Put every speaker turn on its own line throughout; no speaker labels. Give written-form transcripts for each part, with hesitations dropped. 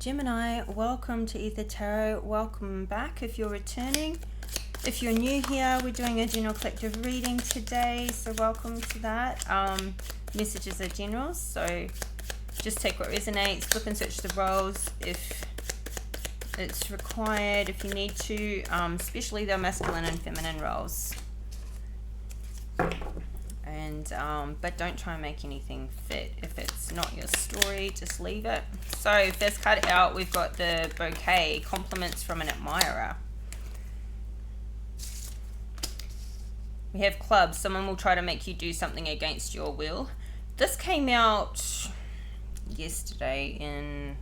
Gemini, welcome to Aether Tarot. Welcome back if you're returning. If you're new here, we're doing a general collective reading today, so welcome to that. Messages are general, so just take what resonates, flip and switch the roles if it's required, if you need to, especially the masculine and feminine roles. And but don't try and make anything fit. If it's not your story, just leave it. So first card out, we've got the bouquet, compliments from an admirer. We have clubs, someone will try to make you do something against your will. This came out yesterday in,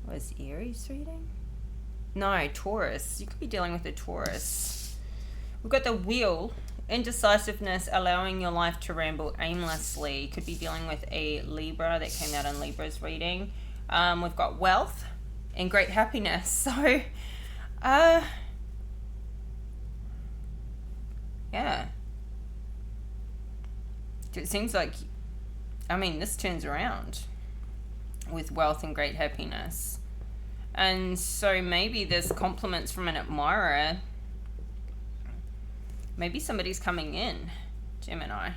was Aries reading? No, Taurus. You could be dealing with a Taurus. We've got the wheel, indecisiveness, allowing your life to ramble aimlessly. Could be dealing with a Libra, that came out in Libra's reading. We've got wealth and great happiness. So, yeah. It seems like, this turns around with wealth and great happiness. And so maybe there's compliments from an admirer. Maybe somebody's coming in, Gemini.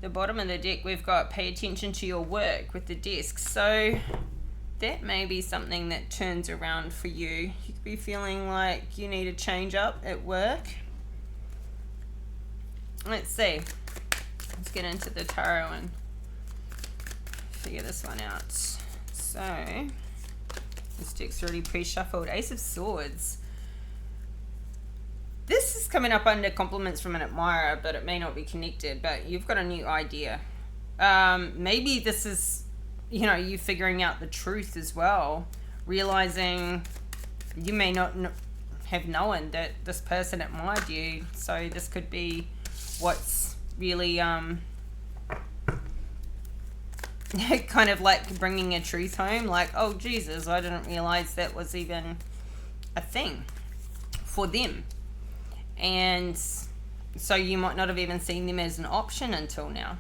The bottom of the deck, we've got pay attention to your work with the desk. So that may be something that turns around for you. You could be feeling like you need a change up at work. Let's see. Let's get into the tarot and figure this one out. So this deck's already pre-shuffled. Ace of Swords. This is coming up under compliments from an admirer, but it may not be connected, but you've got a new idea. Maybe this is, you figuring out the truth as well, realizing you may not have known that this person admired you. So this could be what's really kind of like bringing a truth home, like, oh Jesus, I didn't realize that was even a thing for them. And so you might not have even seen them as an option until now.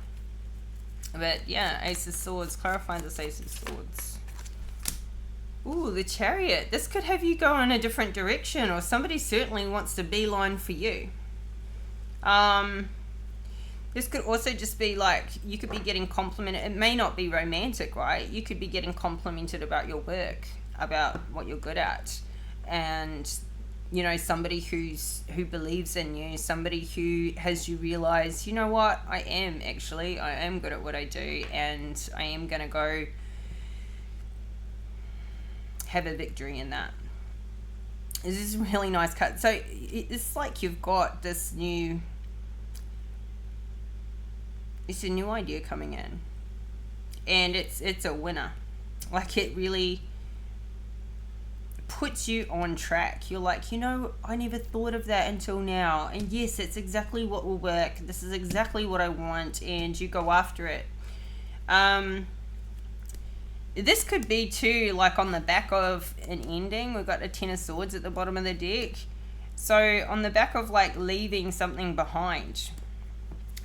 But yeah, Ace of Swords, clarifying this Ace of Swords. Ooh, the Chariot. This could have you go in a different direction, or somebody certainly wants to beeline for you. This could also just be like, you could be getting complimented. It may not be romantic, right? You could be getting complimented about your work, about what you're good at. And somebody who believes in you, somebody who has you realize, you know what, I am good at what I do, and I am going to go have a victory in that. This is a really nice card. So it's like you've got this new, it's a new idea coming in, and it's a winner. Like, it really puts you on track. You're like, I never thought of that until now, and yes, it's exactly what will work. This is exactly what I want, and you go after it. This could be too, like on the back of an ending. We've got a Ten of Swords at the bottom of the deck. So on the back of like leaving something behind,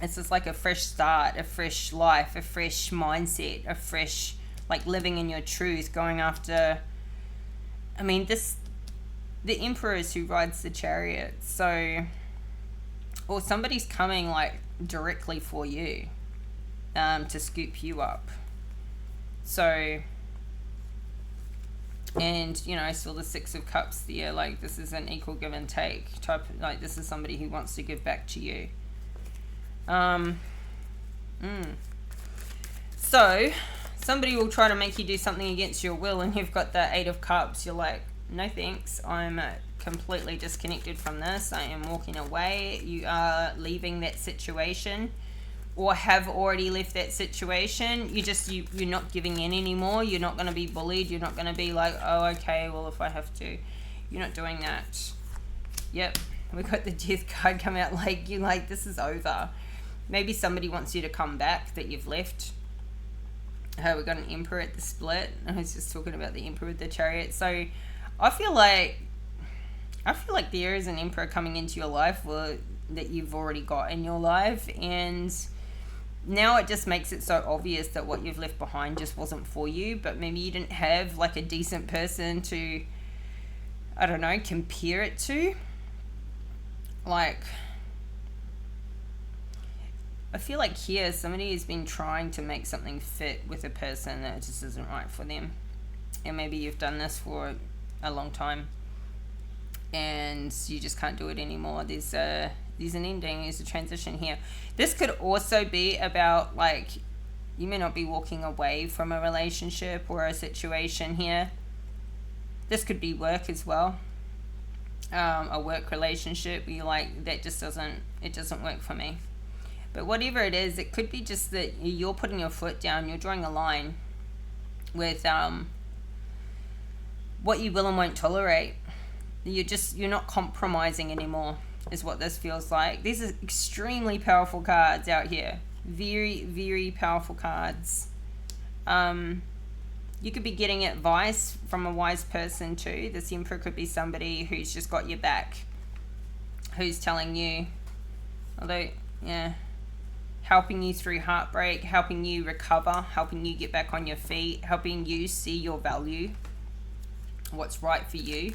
it's just like a fresh start, a fresh life, a fresh mindset, a fresh, like, living in your truth, going after, the Emperor is who rides the Chariot. So, or somebody's coming like directly for you, to scoop you up. So, and I saw the Six of Cups there. Like, this is an equal give and take type. Like, this is somebody who wants to give back to you. So somebody will try to make you do something against your will, and you've got the Eight of Cups. You're like, no thanks, I'm completely disconnected from this. I am walking away. You are leaving that situation, or have already left that situation. You're not giving in anymore. You're not going to be bullied. You're not going to be like, oh, okay, well, if I have to. You're not doing that. Yep, we got the Death card come out. Like, you're like, this is over. Maybe somebody wants you to come back that you've left. We got an Emperor at the split. I was just talking about the Emperor with the Chariot. So I feel like there is an Emperor coming into your life, that you've already got in your life, and now it just makes it so obvious that what you've left behind just wasn't for you, but maybe you didn't have like a decent person to, I don't know, compare it to. Like, I feel like here somebody has been trying to make something fit with a person that just isn't right for them. And maybe you've done this for a long time and you just can't do it anymore. There's an ending, there's a transition here. This could also be about, like, you may not be walking away from a relationship or a situation here. This could be work as well. A work relationship where you're like, that just doesn't work for me. But whatever it is, it could be just that you're putting your foot down, you're drawing a line with what you will and won't tolerate. You're not compromising anymore, is what this feels like. These are extremely powerful cards out here. Very, very powerful cards. You could be getting advice from a wise person too. This Emperor could be somebody who's just got your back, who's telling you, helping you through heartbreak, helping you recover, helping you get back on your feet, helping you see your value, what's right for you.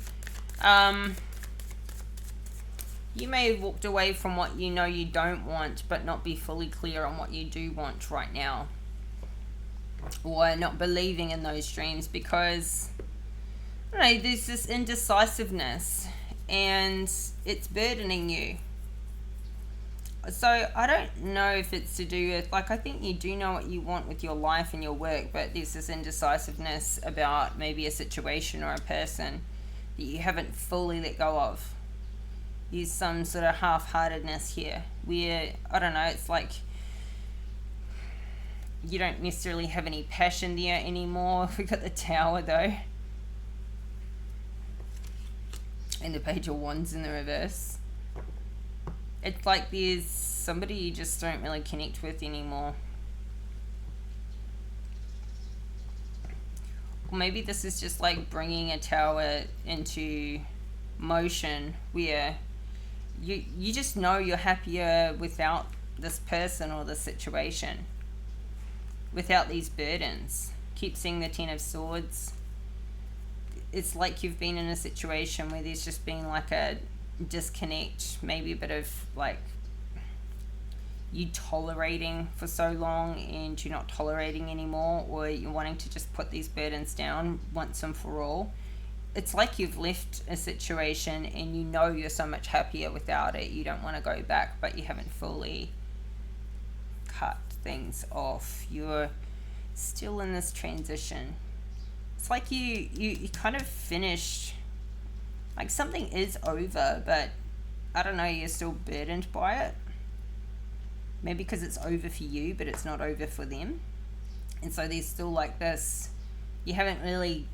You may have walked away from what you know you don't want, but not be fully clear on what you do want right now. Or not believing in those dreams because, I don't know, there's this indecisiveness and it's burdening you. So I don't know if it's to do with, like, I think you do know what you want with your life and your work, but there's this indecisiveness about maybe a situation or a person that you haven't fully let go of. There's some sort of half-heartedness here where, I don't know, it's like you don't necessarily have any passion there anymore. We got the Tower though, and the Page of Wands in the reverse. It's like there's somebody you just don't really connect with anymore. Or maybe this is just like bringing a Tower into motion where you just know you're happier without this person or this situation, without these burdens. Keep seeing the Ten of Swords. It's like you've been in a situation where there's just been like a disconnect, maybe a bit of like you tolerating for so long and you're not tolerating anymore, or you're wanting to just put these burdens down once and for all. It's like you've left a situation and you know you're so much happier without it. You don't want to go back, but you haven't fully cut things off. You're still in this transition. It's like you kind of finished, like something is over, but I don't know, you're still burdened by it. Maybe because it's over for you, but it's not over for them. And so there's still like this, you haven't really,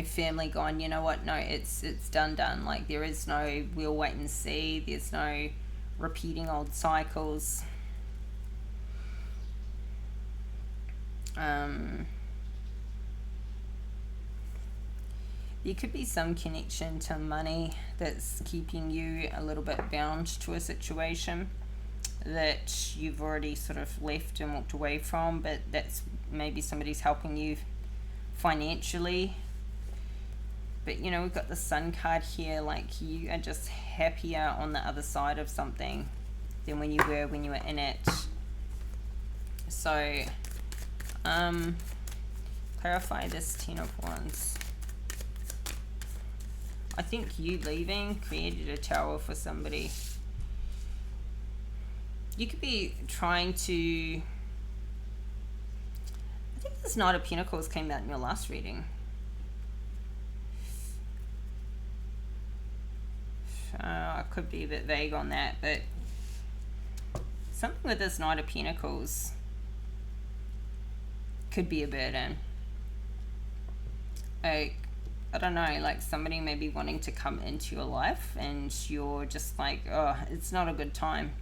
firmly gone, you know what, no, it's done. Like there is no, we'll wait and see. There's no repeating old cycles. There could be some connection to money that's keeping you a little bit bound to a situation that you've already sort of left and walked away from, but that's maybe somebody's helping you financially. But we've got the Sun card here, like you are just happier on the other side of something than when you were in it. So clarify this Ten of Wands. I think you leaving created a Tower for somebody. You could be trying to, I think this Knight of Pentacles came out in your last reading. I could be a bit vague on that, but something with this Knight of Pentacles could be a burden. Like, I don't know, like somebody may be wanting to come into your life and you're just like, oh, it's not a good time.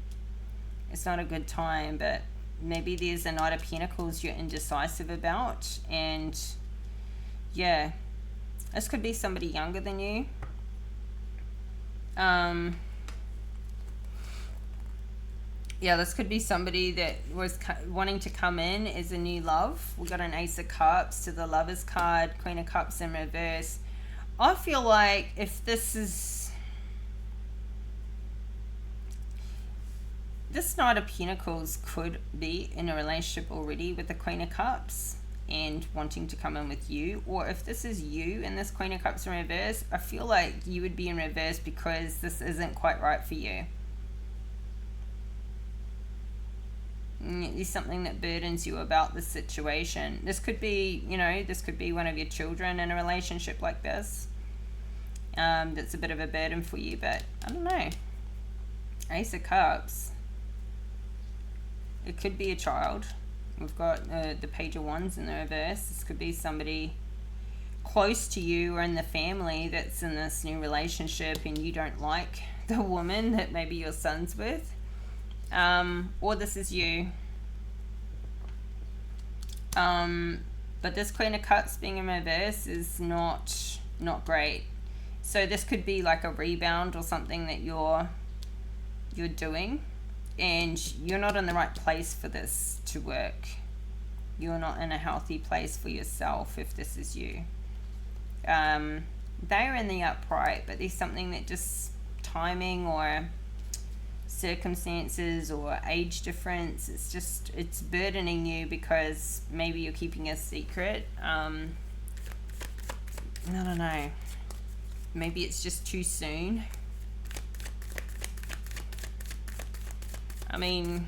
It's not a good time, but maybe there's a Knight of Pentacles you're indecisive about, and yeah, this could be somebody younger than you. Yeah, this could be somebody that was wanting to come in as a new love. We got an Ace of Cups to the Lovers card, Queen of Cups in reverse. I feel like if this is... This Knight of Pentacles could be in a relationship already with the Queen of Cups and wanting to come in with you. Or if this is you and this Queen of Cups in reverse, I feel like you would be in reverse because this isn't quite right for you. There's something that burdens you about the situation. This could be, you know, this could be one of your children in a relationship like this. That's a bit of a burden for you, but I don't know. Ace of Cups. It could be a child. We've got the Page of Wands in the reverse. This could be somebody close to you or in the family that's in this new relationship and you don't like the woman that maybe your son's with. Or this is you. But this Queen of Cups being in reverse is not great. So this could be like a rebound or something that you're doing, and you're not in the right place for this to work. You're not in a healthy place for yourself if this is you. They're in the upright, but there's something that just timing or circumstances or age difference, it's burdening you because maybe you're keeping a secret. I don't know, maybe it's just too soon. I mean,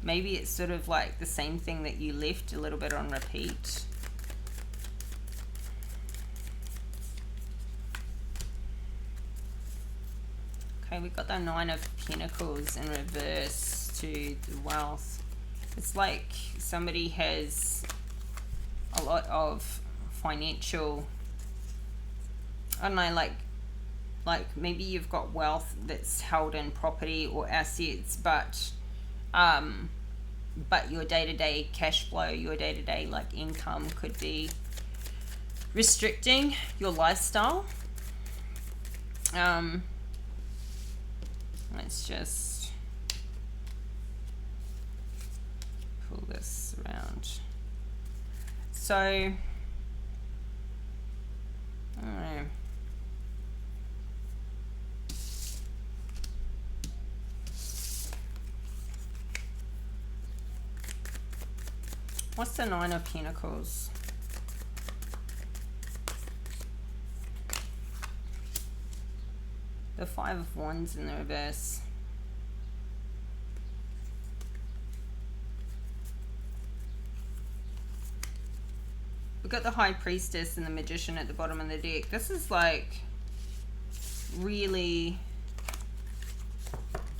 maybe it's sort of like the same thing that you left a little bit on repeat. Okay, we've got the Nine of Pentacles in reverse to the Wealth. It's like somebody has a lot of financial, I don't know, like maybe you've got wealth that's held in property or assets, but your day-to-day cash flow, your day-to-day like income could be restricting your lifestyle. Let's just pull this around. So, I don't know. What's the Nine of Pentacles? The Five of Wands in the reverse. We've got the High Priestess and the Magician at the bottom of the deck. This is like really,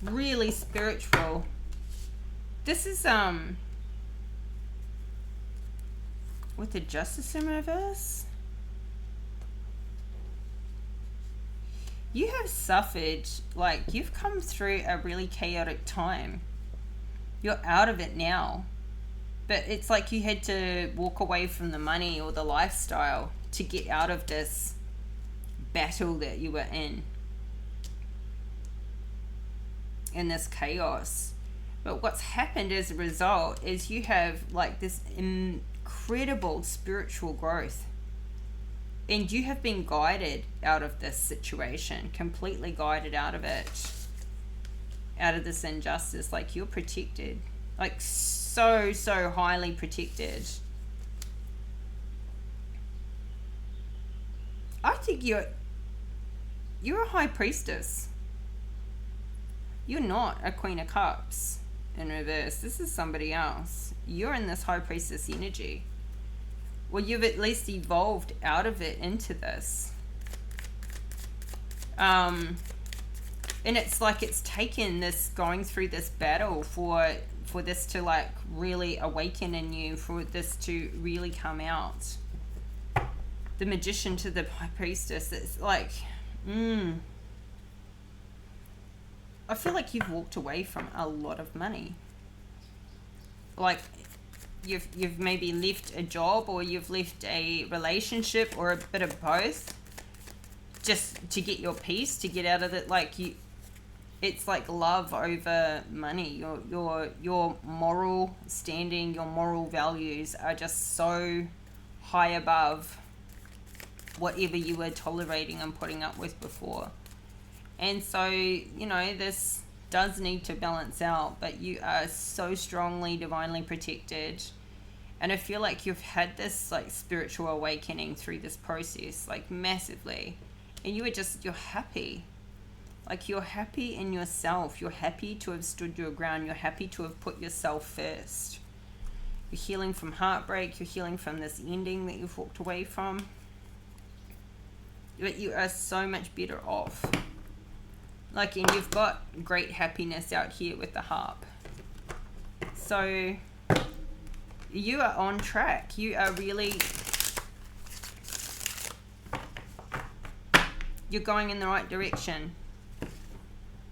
really spiritual. This is with the Justice in reverse. You have suffered, like you've come through a really chaotic time. You're out of it now. But it's like you had to walk away from the money or the lifestyle to get out of this battle that you were in this chaos. But what's happened as a result is you have like this incredible spiritual growth. And you have been guided out of this situation, completely guided out of it, out of this injustice. Like you're protected, like so highly protected. I think you're a High Priestess. You're not a Queen of Cups in reverse. This is somebody else. You're in this High Priestess energy. Well, you've at least evolved out of it into this. And it's like it's taken this, going through this battle for this to like really awaken in you, for this to really come out. The Magician to the High Priestess, it's like, I feel like you've walked away from a lot of money. Like, you've maybe left a job, or you've left a relationship, or a bit of both, just to get your peace, to get out of it. Like it's like love over money. Your moral standing, your moral values are just so high above whatever you were tolerating and putting up with before. And so, you know, this does need to balance out, but you are so strongly divinely protected. And I feel like you've had this like spiritual awakening through this process, like massively. And you're happy. Like, you're happy in yourself. You're happy to have stood your ground. You're happy to have put yourself first. You're healing from heartbreak. You're healing from this ending that you've walked away from. But you are so much better off. Like, and you've got great happiness out here with the harp. So you are on track. You are really, you're going in the right direction.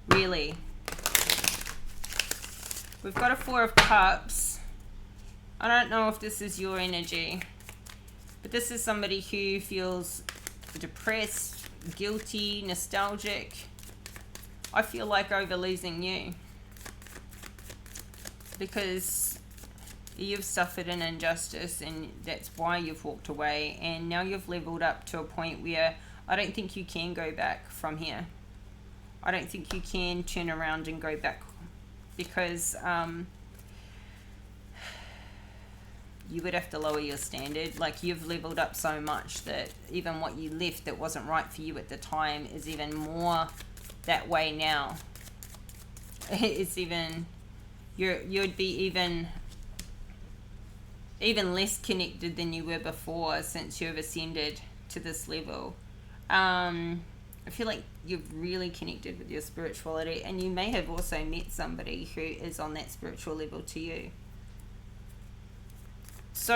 Really. We've got a Four of Cups. I don't know if this is your energy, but this is somebody who feels depressed, guilty, nostalgic. I feel like over losing you, because you've suffered an injustice and that's why you've walked away, and now you've leveled up to a point where I don't think you can go back from here. I don't think you can turn around and go back, because you would have to lower your standard. Like, you've leveled up so much that even what you left that wasn't right for you at the time is even more that way now. It's even, you'd be even less connected than you were before, since you've ascended to this level. I feel like you've really connected with your spirituality, and you may have also met somebody who is on that spiritual level to you. So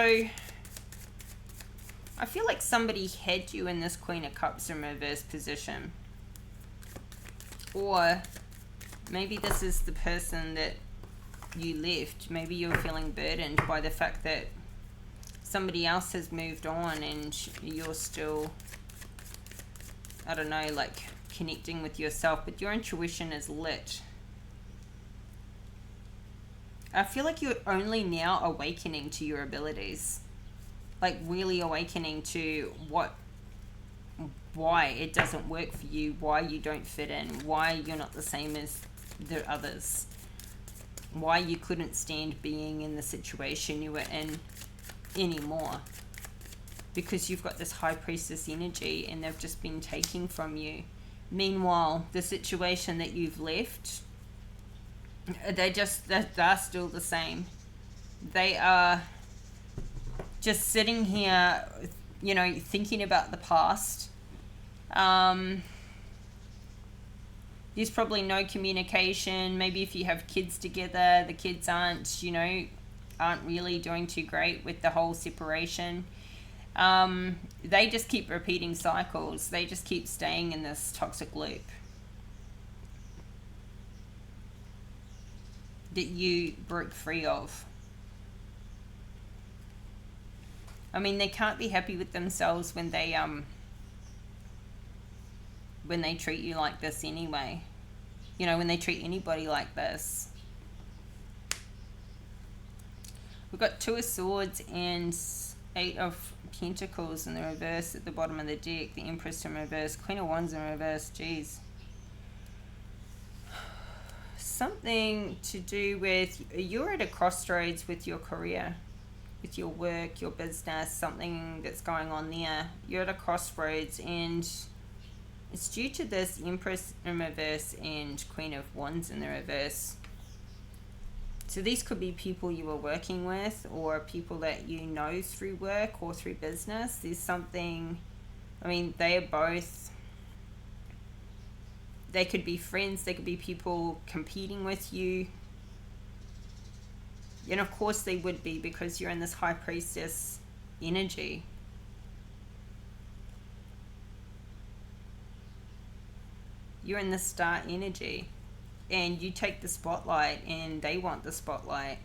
I feel like somebody had you in this Queen of Cups in reverse position. Or maybe this is the person that you left. Maybe you're feeling burdened by the fact that somebody else has moved on and you're still, I don't know, like connecting with yourself, but your intuition is lit. I feel like you're only now awakening to your abilities, like really awakening to why it doesn't work for you, why you don't fit in, why you're not the same as the others, why you couldn't stand being in the situation you were in anymore, because you've got this High Priestess energy and they've just been taking from you. Meanwhile, the situation that you've left, they're still the same. They are just sitting here, you know, thinking about the past. There's probably no communication. Maybe if you have kids together, the kids aren't really doing too great with the whole separation. They just keep repeating cycles. They just keep staying in this toxic loop that you broke free of. I mean, they can't be happy with themselves when they treat you like this anyway. You know, when they treat anybody like this. We've got Two of Swords and Eight of Pentacles in the reverse at the bottom of the deck. The Empress in reverse. Queen of Wands in reverse. Jeez. Something to do with, you're at a crossroads with your career, with your work, your business, something that's going on there. You're at a crossroads, and it's due to this Empress in reverse and Queen of Wands in the reverse. So these could be people you were working with, or people that you know through work or through business. There's something, I mean, they are both, they could be friends, they could be people competing with you. And of course they would be, because you're in this High Priestess energy. You're in the star energy. And you take the spotlight and they want the spotlight.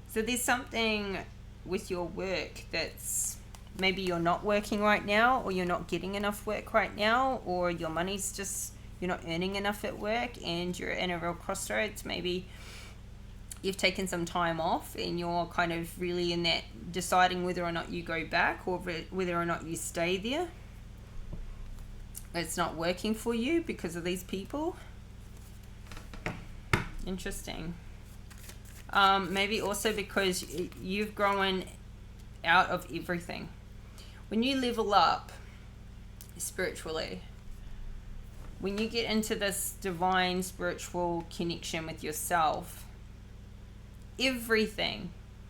So there's something with your work that's, maybe you're not working right now, or you're not getting enough work right now, or your money's just you're not earning enough at work and you're in a real crossroads. Maybe you've taken some time off and you're kind of really in that deciding whether or not you go back or whether or not you stay there. It's not working for you because of these people. Interesting. Maybe also because you've grown out of everything. When you level up spiritually, when you get into this divine spiritual connection with yourself, everything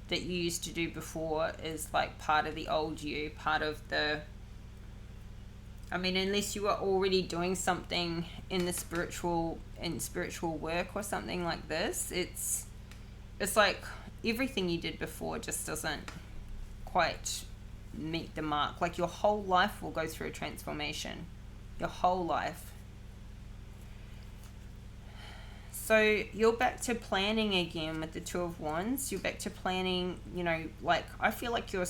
that you used to do before is like part of the old you, part of the, I mean, unless you are already doing something in the spiritual work or something like this, it's like everything you did before just doesn't quite meet the mark. Like your whole life will go through a transformation. Your whole life. So you're back to planning again with the Two of Wands. You're back to planning, you know, like I feel like you're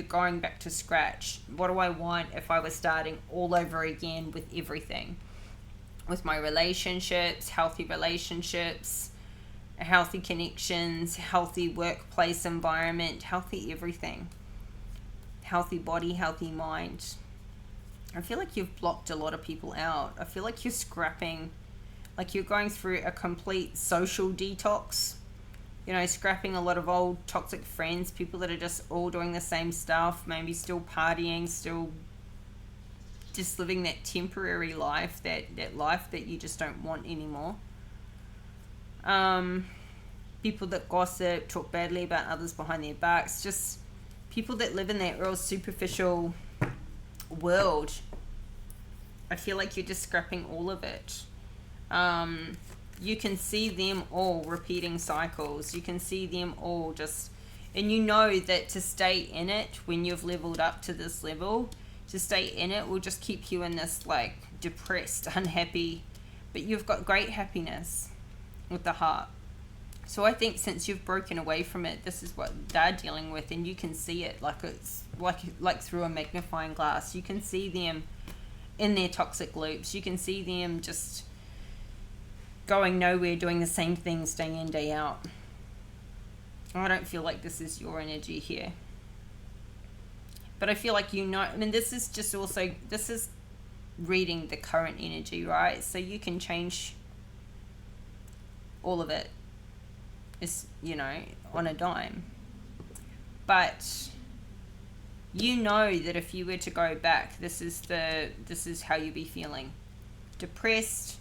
going back to scratch. What do I want if I was starting all over again with everything? With my relationships, healthy connections, healthy workplace environment, healthy everything. Healthy body, healthy mind. I feel like you've blocked a lot of people out. I feel like you're scrapping, like you're going through a complete social detox. You know, scrapping a lot of old toxic friends, people that are just all doing the same stuff, maybe still partying, still just living that temporary life, that life that you just don't want anymore. People that gossip, talk badly about others behind their backs, just people that live in that real superficial world. I feel like you're just scrapping all of it. You can see them all repeating cycles. You can see them all just, and you know that to stay in it when you've leveled up to this level, to stay in it will just keep you in this like depressed, unhappy, but you've got great happiness with the heart. So I think since you've broken away from it, this is what they're dealing with, and you can see it like it's like through a magnifying glass. You can see them in their toxic loops. You can see them just going nowhere, doing the same things day in, day out. I don't feel like this is your energy here. But I feel like, you know, I mean, this is just also, this is reading the current energy, right? So you can change all of it, is, you know, on a dime. But you know that if you were to go back, this is how you'd be feeling. Depressed,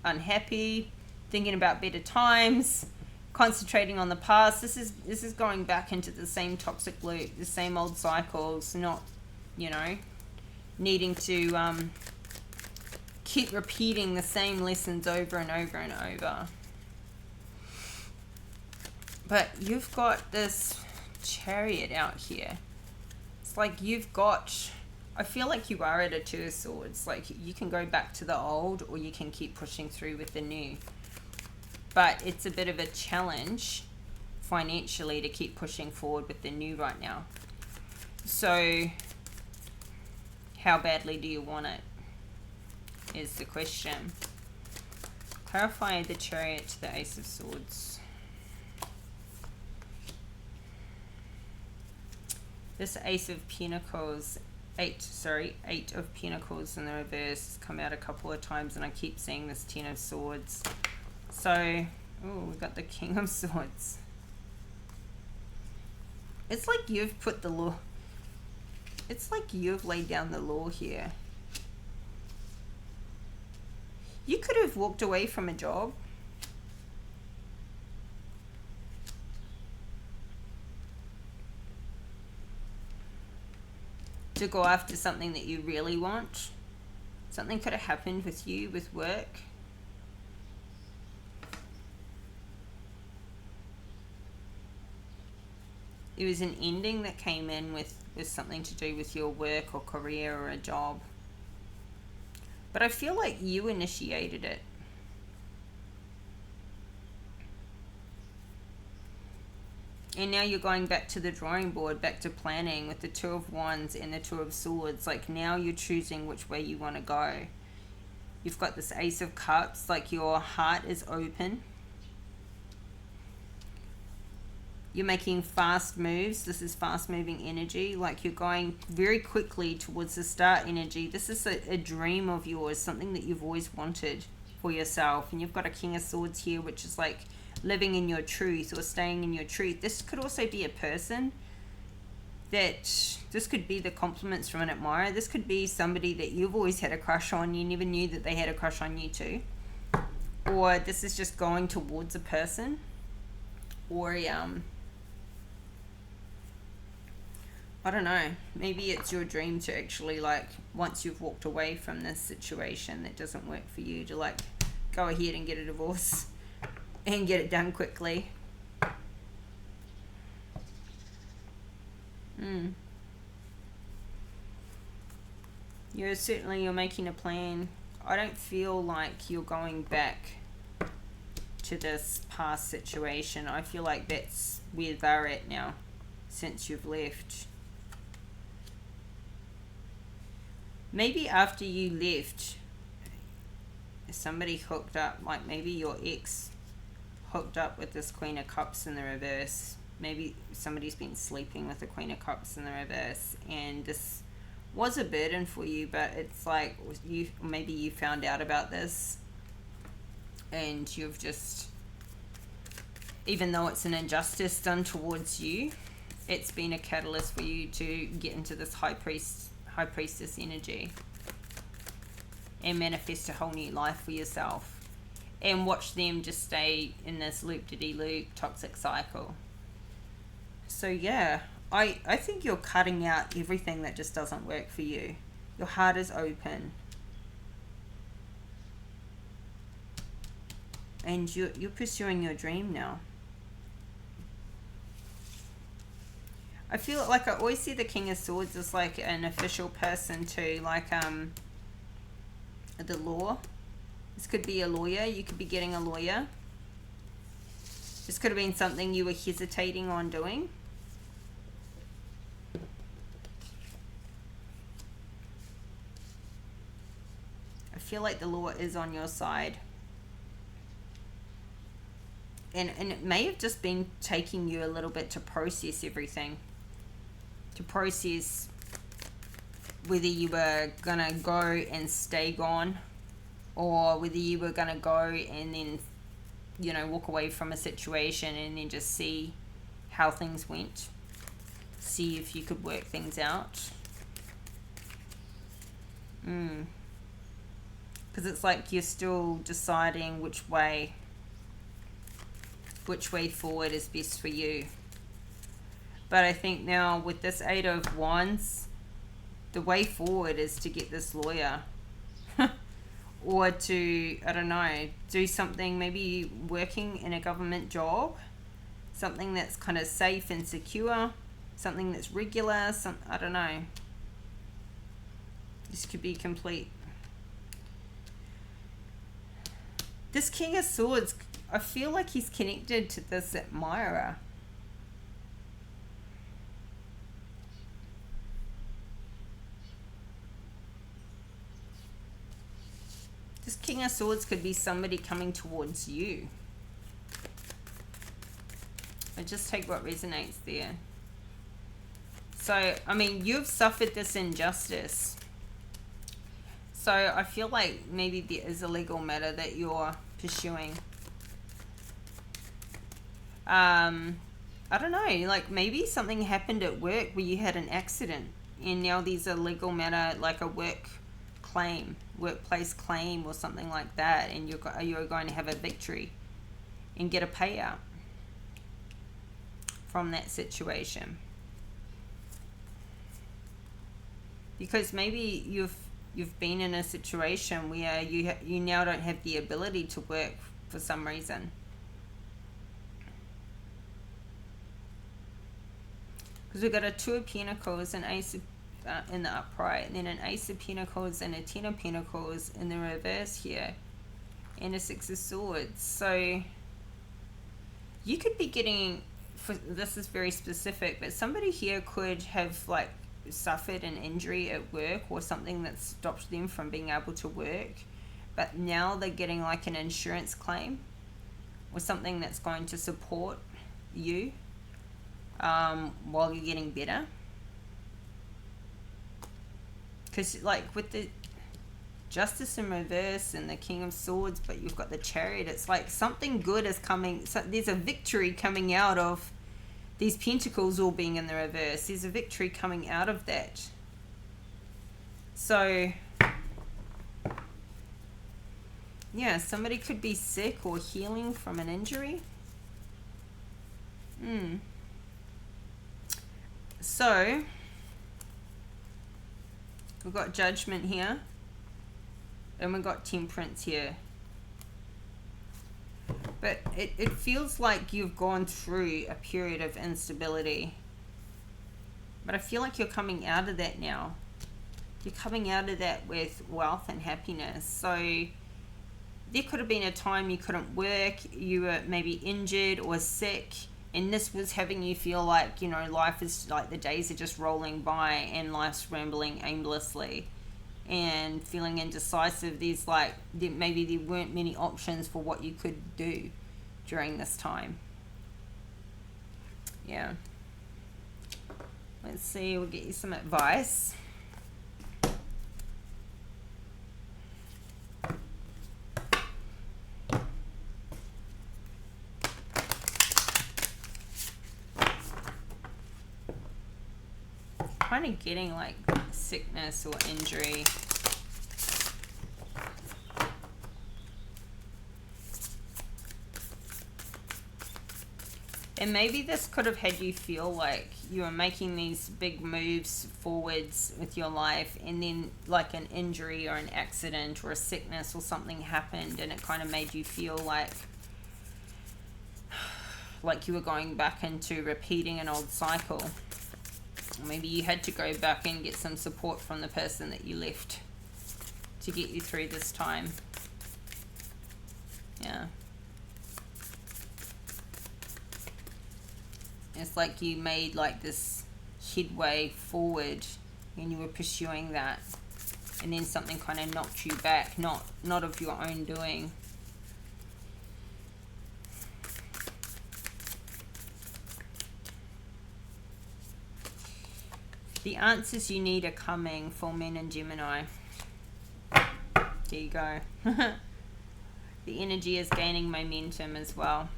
unhappy, thinking about better times, concentrating on the past. This is going back into the same toxic loop, the same old cycles, not, you know, needing to keep repeating the same lessons over and over and over. But you've got this Chariot out here. It's like you've got, I feel like you are at a Two of Swords. Like you can go back to the old or you can keep pushing through with the new. But it's a bit of a challenge financially to keep pushing forward with the new right now. So how badly do you want it is the question. Clarify the Chariot to the Ace of Swords. This Ace of Pentacles, Eight of Pentacles in the reverse has come out a couple of times, and I keep seeing this Ten of Swords. So, oh, we got the King of Swords. It's like you've put the law, it's like you've laid down the law here. You could have walked away from a job. To go after something that you really want. Something could have happened with you with work. It was an ending that came in with something to do with your work or career or a job. But I feel like you initiated it. And now you're going back to the drawing board, back to planning with the Two of Wands and the Two of Swords. Like now you're choosing which way you want to go. You've got this Ace of Cups, like your heart is open. You're making fast moves. This is fast moving energy. Like you're going very quickly towards the star energy. This is a dream of yours, something that you've always wanted for yourself. And you've got a King of Swords here, which is like living in your truth or staying in your truth. This could also be a person that, this could be the compliments from an admirer. This could be somebody that you've always had a crush on. You never knew that they had a crush on you too. Or this is just going towards a person. Or, I don't know, maybe it's your dream to actually, like, once you've walked away from this situation that doesn't work for you, to, like, go ahead and get a divorce and get it done quickly. You're making a plan. I don't feel like you're going back to this past situation. I feel like that's where they're at now since you've left. Maybe after you left, somebody hooked up, like maybe your ex hooked up with this Queen of Cups in the reverse. Maybe somebody's been sleeping with the Queen of Cups in the reverse, and this was a burden for you, but it's like maybe you found out about this and you've just, even though it's an injustice done towards you, it's been a catalyst for you to get into this high priestess energy and manifest a whole new life for yourself, and watch them just stay in this loop-de-de-loop toxic cycle. So yeah, I think you're cutting out everything that just doesn't work for you. Your heart is open. And you're pursuing your dream now. I feel like I always see the King of Swords as like an official person too, like the law. This could be a lawyer. You could be getting a lawyer. This could have been something you were hesitating on doing. I feel like the law is on your side. And it may have just been taking you a little bit to process everything. To process whether you were gonna go and stay gone, or whether you were gonna go and then, you know, walk away from a situation and then just see how things went. See if you could work things out. Because it's like you're still deciding which way forward is best for you. But I think now with this Eight of Wands, the way forward is to get this lawyer. Or to, I don't know, do something, maybe working in a government job. Something that's kind of safe and secure. Something that's regular. I don't know. This could be complete. This King of Swords, I feel like he's connected to this admirer. This King of Swords could be somebody coming towards you. I just take what resonates there. So, I mean, you've suffered this injustice. So, I feel like maybe there is a legal matter that you're pursuing. I don't know, like maybe something happened at work where you had an accident and now there's a legal matter, like a workplace claim or something like that, and you're going to have a victory and get a payout from that situation. Because maybe you've been in a situation where you now don't have the ability to work for some reason. Because we've got a Two of Pentacles, an Ace of, in the upright, and then an Ace of Pentacles and a Ten of Pentacles in the reverse here, and a Six of Swords. So you could be getting, this is very specific, but somebody here could have like suffered an injury at work or something that stopped them from being able to work. but now they're getting like an insurance claim or something that's going to support you while you're getting better. Because like with the Justice in reverse and the King of Swords, but you've got the Chariot, it's like something good is coming. So there's a victory coming out of these Pentacles all being in the reverse. There's a victory coming out of that. So yeah, somebody could be sick or healing from an injury. So we've got Judgment here, and we've got Temperance here. But it feels like you've gone through a period of instability. But I feel like you're coming out of that now. You're coming out of that with wealth and happiness. So there could have been a time you couldn't work, you were maybe injured or sick, and this was having you feel like, you know, life is like the days are just rolling by and life's rambling aimlessly and feeling indecisive. There's like, maybe there weren't many options for what you could do during this time. Yeah. Let's see, we'll get you some advice. Kind of getting like sickness or injury. And maybe this could have had you feel like you were making these big moves forwards with your life, and then like an injury or an accident or a sickness or something happened, and it kind of made you feel like you were going back into repeating an old cycle. Maybe you had to go back and get some support from the person that you left to get you through this time. Yeah. It's like you made like this headway forward and you were pursuing that, and then something kind of knocked you back, not of your own doing. The answers you need are coming for men and Gemini. There you go. The energy is gaining momentum as well.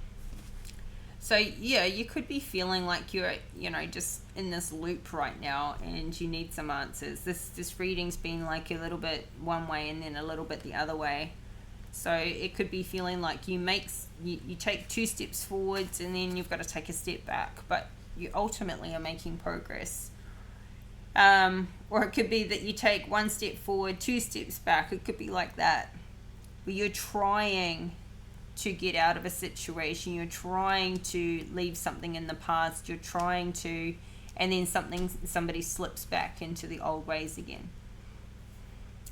So yeah, you could be feeling like you're, you know, just in this loop right now and you need some answers. This reading's been like a little bit one way and then a little bit the other way. So it could be feeling like you take 2 steps forwards and then you've got to take a step back, but you ultimately are making progress. Or it could be that you take 1 step forward, 2 steps back. It could be like that, where you're trying to get out of a situation, you're trying to leave something in the past, you're trying to, and then somebody slips back into the old ways again.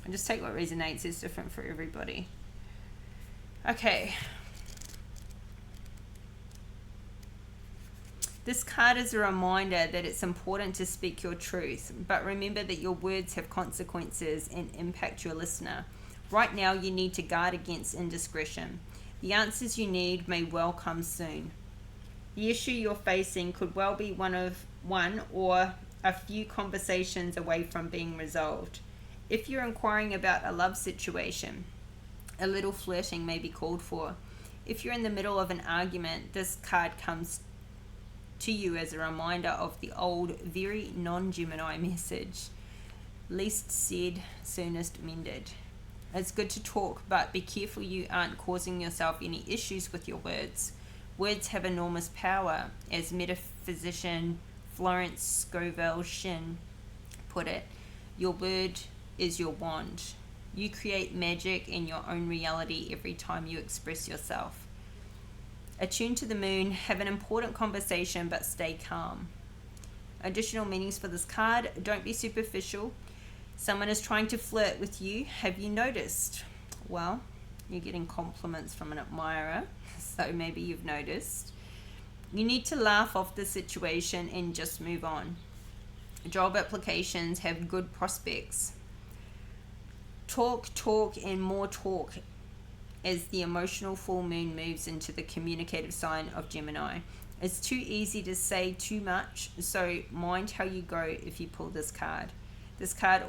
And just take what resonates. It's different for everybody. Okay. This card is a reminder that it's important to speak your truth, but remember that your words have consequences and impact your listener. Right now, you need to guard against indiscretion. The answers you need may well come soon. The issue you're facing could well be one or a few conversations away from being resolved. If you're inquiring about a love situation, a little flirting may be called for. If you're in the middle of an argument, this card comes to you as a reminder of the old, very non-Gemini message: least said, soonest mended. It's good to talk, but be careful you aren't causing yourself any issues with your words. Words have enormous power, as metaphysician Florence Scovel Shinn put it. Your word is your wand. You create magic in your own reality every time you express yourself. Attune to the moon, have an important conversation, but stay calm. Additional meanings for this card: don't be superficial. Someone is trying to flirt with you. Have you noticed? Well, you're getting compliments from an admirer, so maybe you've noticed. You need to laugh off the situation and just move on. Job applications have good prospects. talk, and more talk as the emotional full moon moves into the communicative sign of Gemini. It's too easy to say too much, so mind how you go if you pull this card. This card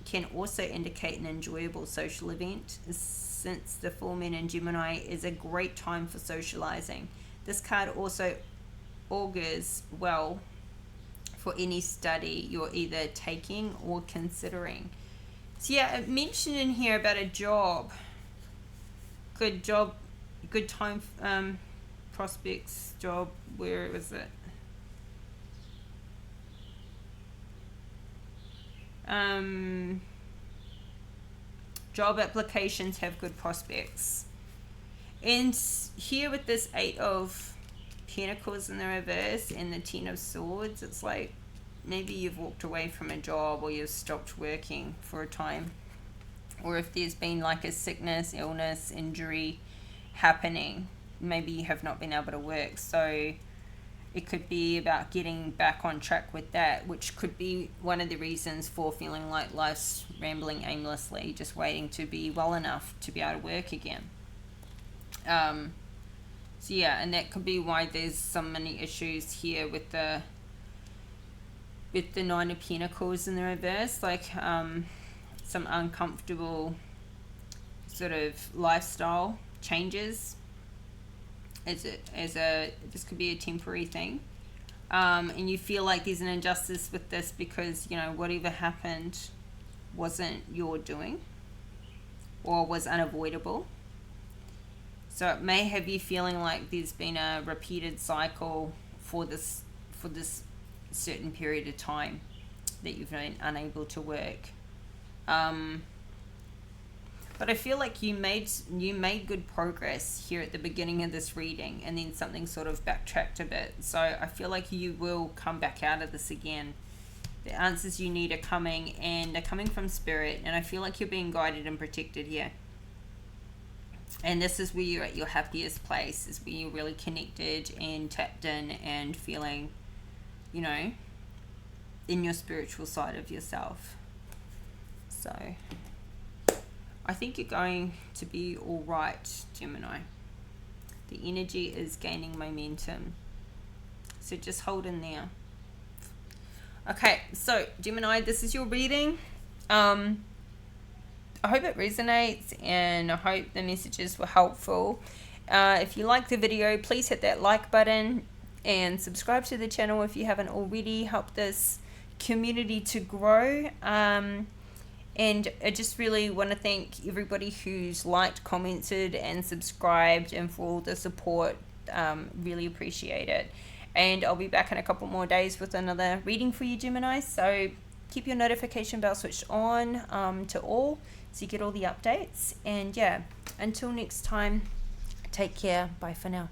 can also indicate an enjoyable social event, since the full moon in Gemini is a great time for socializing. This card also augurs well for any study you're either taking or considering. So yeah, it mentioned in here about a job. Good job, good time, prospects, job, where was it? Job applications have good prospects. And here with this 8 of Pentacles in the reverse and the 10 of Swords, it's like maybe you've walked away from a job, or you've stopped working for a time. Or if there's been like a sickness, illness, injury happening, maybe you have not been able to work. So it could be about getting back on track with that, which could be one of the reasons for feeling like life's rambling aimlessly, just waiting to be well enough to be able to work again. So yeah, and that could be why there's so many issues here with the 9 of Pentacles in the reverse, like some uncomfortable sort of lifestyle changes. This could be a temporary thing, and you feel like there's an injustice with this because, you know, whatever happened wasn't your doing or was unavoidable. So it may have you feeling like there's been a repeated cycle for this certain period of time that you've been unable to work. But I feel like you made good progress here at the beginning of this reading, and then something sort of backtracked a bit. So I feel like you will come back out of this again. The answers you need are coming, and they're coming from Spirit, and I feel like you're being guided and protected here. And this is where you're at your happiest place, is where you're really connected and tapped in and feeling, you know, in your spiritual side of yourself. So I think you're going to be all right, Gemini. The energy is gaining momentum. So just hold in there. Okay, so Gemini, this is your reading. I hope it resonates, and I hope the messages were helpful. If you like the video, please hit that like button and subscribe to the channel if you haven't already. Help this community to grow. And I just really want to thank everybody who's liked, commented, and subscribed, and for all the support. Really appreciate it. And I'll be back in a couple more days with another reading for you, Gemini. So keep your notification bell switched on to all, so you get all the updates. And yeah, until next time, take care. Bye for now.